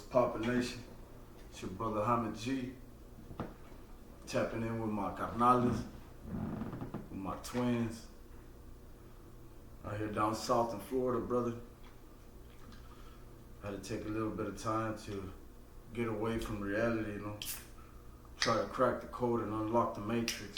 Poppin' Nation? It's your brother Hamid G. Tapping in with my carnales, with my twins. Out here down south in Florida, brother. I had to take a little bit of time to get away from reality, you know. Try to crack the code and unlock the matrix.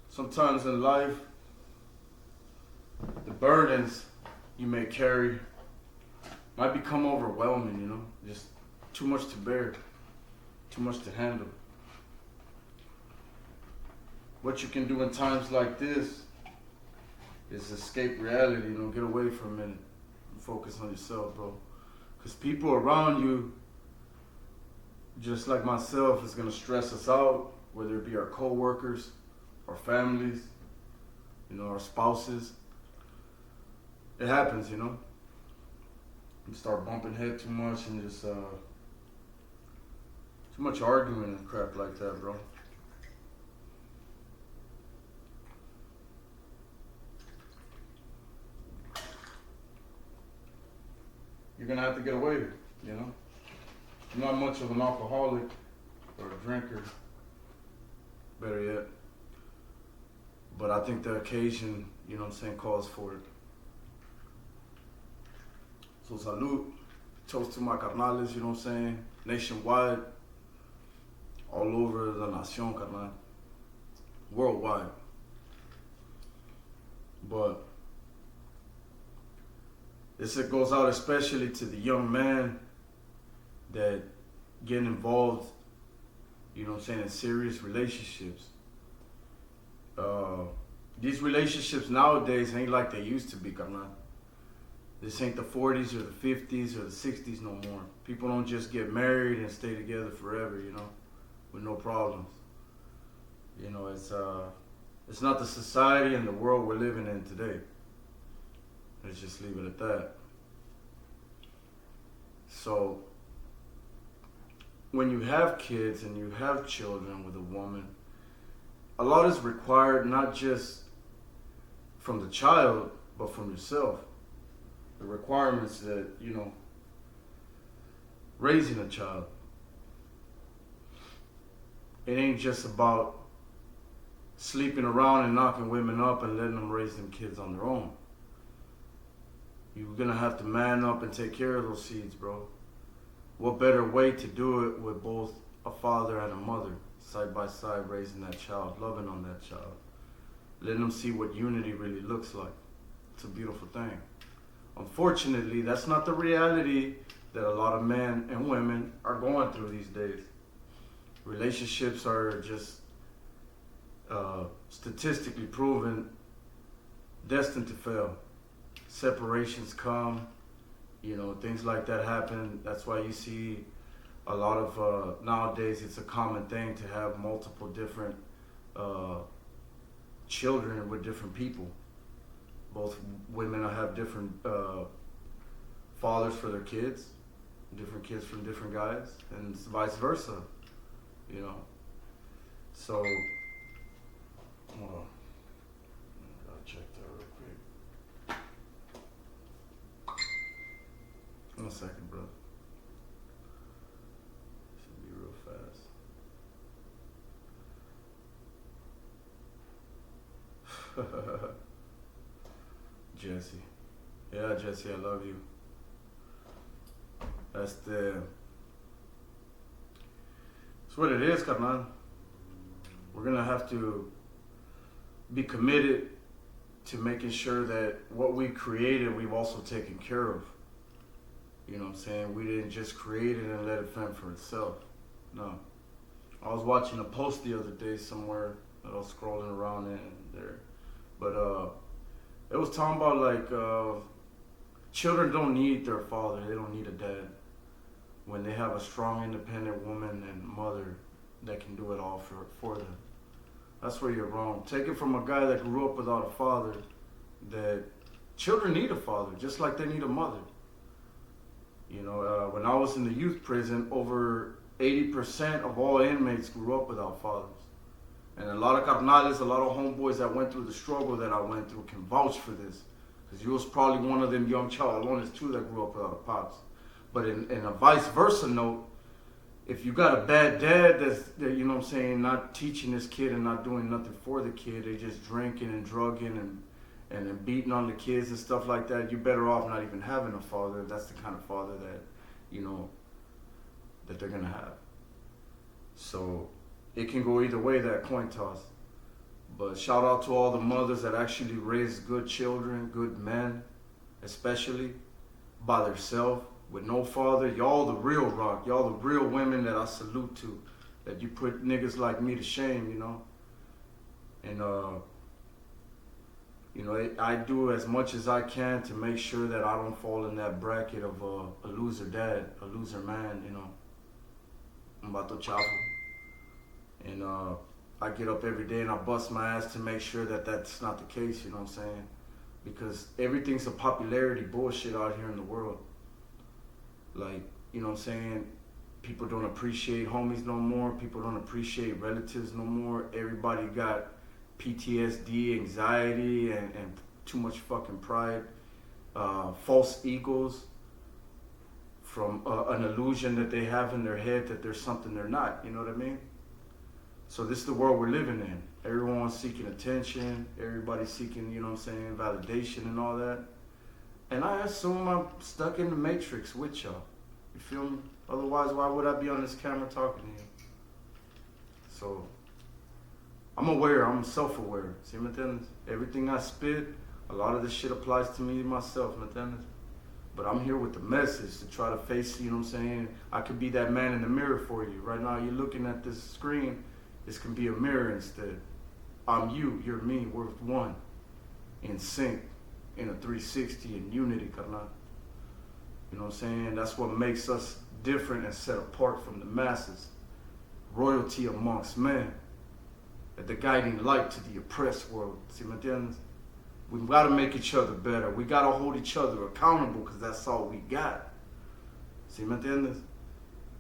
Sometimes in life, the burdens you may carry might become overwhelming, you know, just too much to bear, too much to handle. What you can do in times like this is escape reality, you know, get away for a minute and focus on yourself, bro. Because people around you, just like myself, is going to stress us out, whether it be our co-workers, our families, you know, our spouses. It happens, you know. You start bumping head too much and just too much arguing and crap like that, bro. You're gonna have to get away, you know. I'm not much of an alcoholic or a drinker, better yet. But I think the occasion, you know what I'm saying, calls for it. So salud, toast to my carnales, you know what I'm saying, nationwide, all over the nación, carnal, worldwide. But this goes out especially to the young man that getting involved, you know what I'm saying, in serious relationships. These relationships nowadays ain't like they used to be, carnal. This ain't the 40s or the 50s or the 60s no more. People don't just get married and stay together forever, you know, with no problems. You know, it's not the society and the world we're living in today. Let's just leave it at that. So, when you have kids and you have children with a woman, a lot is required, not just from the child, but from yourself. The requirements that, you know, raising a child. It ain't just about sleeping around and knocking women up and letting them raise them kids on their own. You're gonna have to man up and take care of those seeds, bro. What better way to do it with both a father and a mother, side by side, raising that child, loving on that child, letting them see what unity really looks like. It's a beautiful thing. Unfortunately, that's not the reality that a lot of men and women are going through these days. Relationships are just statistically proven destined to fail. Separations come, you know, things like that happen. That's why you see a lot of, nowadays it's a common thing to have multiple different children with different people. Both women have different fathers for their kids, different kids from different guys, and vice versa, you know. So, hold on. I gotta check that real quick. 1 second, bro. Should be real fast. Jesse. Yeah, Jesse, I love you. That's what it is, carnal. We're gonna have to be committed to making sure that what we created, we've also taken care of. You know what I'm saying? We didn't just create it and let it fend for itself. No. I was watching a post the other day somewhere that I was scrolling around in there. But it was talking about like children don't need their father, they don't need a dad. When they have a strong, independent woman and mother that can do it all for them. That's where you're wrong. Take it from a guy that grew up without a father, that children need a father, just like they need a mother. You know, when I was in the youth prison, over 80% of all inmates grew up without fathers. And a lot of carnales, a lot of homeboys that went through the struggle that I went through can vouch for this. Because you was probably one of them young chavalones too that grew up without a pops. But in a vice versa note, if you got a bad dad that, you know what I'm saying, not teaching this kid and not doing nothing for the kid, they just drinking and drugging and beating on the kids and stuff like that, you're better off not even having a father. That's the kind of father that, you know, that they're gonna have. So it can go either way, that coin toss. But shout out to all the mothers that actually raise good children, good men, especially by themselves, with no father. Y'all the real rock. Y'all the real women that I salute to. That you put niggas like me to shame, you know. And you know, I do as much as I can to make sure that I don't fall in that bracket of a loser dad, a loser man, you know. Mbato Chavo. And I get up every day and I bust my ass to make sure that that's not the case, you know what I'm saying? Because everything's a popularity bullshit out here in the world. Like, you know what I'm saying? People don't appreciate homies no more. People don't appreciate relatives no more. Everybody got PTSD, anxiety, and too much fucking pride. False egos from an illusion that they have in their head that there's something they're not, you know what I mean? So this is the world we're living in. Everyone's seeking attention. Everybody's seeking, you know what I'm saying, validation and all that. And I assume I'm stuck in the matrix with y'all. You feel me? Otherwise, why would I be on this camera talking to you? So, I'm aware. I'm self-aware. See, ¿me entiendes? Everything I spit, a lot of this shit applies to me myself, ¿me entiendes? But I'm here with the message to try to face, you know what I'm saying? I could be that man in the mirror for you. Right now, you're looking at this screen. This can be a mirror instead. I'm you, you're me, we're one. In sync, in a 360, in unity, carnal. You know what I'm saying? That's what makes us different and set apart from the masses. Royalty amongst men. The guiding light to the oppressed world. See, ¿me entiendes? We've got to make each other better. We got to hold each other accountable because that's all we got. See, ¿me entiendes?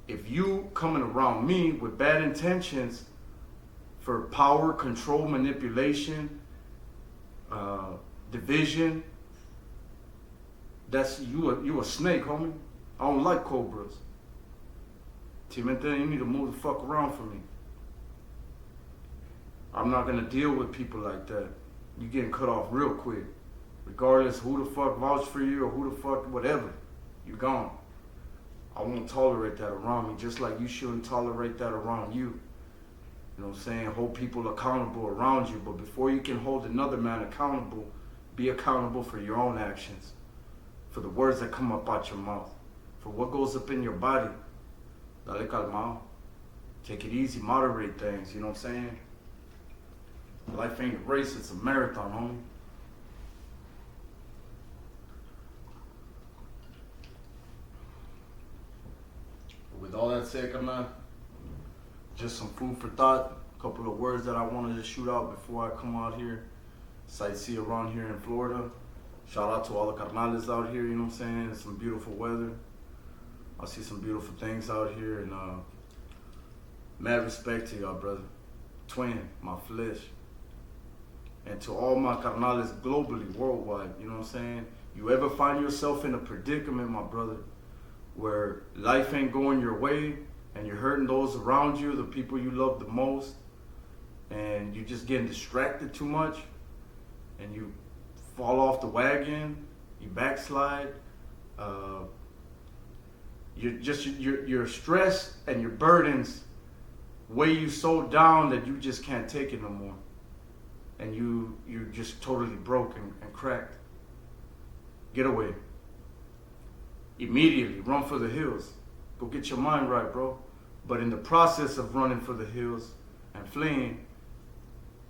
If you coming around me with bad intentions for power, control, manipulation, division, that's you a snake, homie. I don't like cobras. See, ¿me entiendes? You need to move the fuck around from me. I'm not gonna deal with people like that. You getting cut off real quick. Regardless who the fuck vouched for you or who the fuck whatever, you gone. I won't tolerate that around me, just like you shouldn't tolerate that around you. You know what I'm saying? Hold people accountable around you, but before you can hold another man accountable, be accountable for your own actions, for the words that come up out your mouth, for what goes up in your body. Dale calmado. Take it easy, moderate things, you know what I'm saying? Life ain't a race, it's a marathon, homie. With all that said, Carnal, just some food for thought. A couple of words that I wanted to shoot out before I come out here, sightsee around here in Florida. Shout out to all the carnales out here, you know what I'm saying? It's some beautiful weather. I see some beautiful things out here, and mad respect to y'all, brother. Twin, my flesh. And to all my carnales globally, worldwide, you know what I'm saying? You ever find yourself in a predicament, my brother, where life ain't going your way and you're hurting those around you, the people you love the most, and you're just getting distracted too much and you fall off the wagon, you backslide, your stress and your burdens weigh you so down that you just can't take it no more. And you're just totally broken and cracked. Get away. Immediately, run for the hills. Go get your mind right, bro. But in the process of running for the hills and fleeing,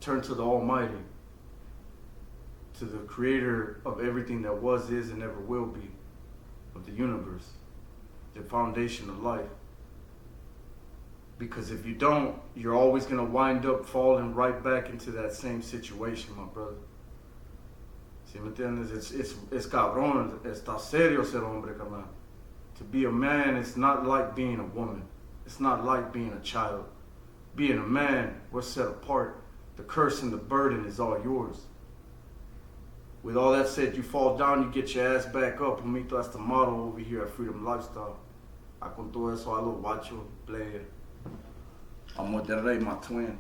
turn to the Almighty, to the creator of everything that was, is, and ever will be, of the universe, the foundation of life. Because if you don't, you're always going to wind up falling right back into that same situation, my brother. ¿Sí me entiendes? Es cabrón, está serio ser hombre, carnal. To be a man, it's not like being a woman. It's not like being a child. Being a man, we're set apart. The curse and the burden is all yours. With all that said, you fall down, you get your ass back up. Homito, that's the motto over here at Freedom Lifestyle. A con todo eso, I lo guacho, player. I'm Monterrey, my twin.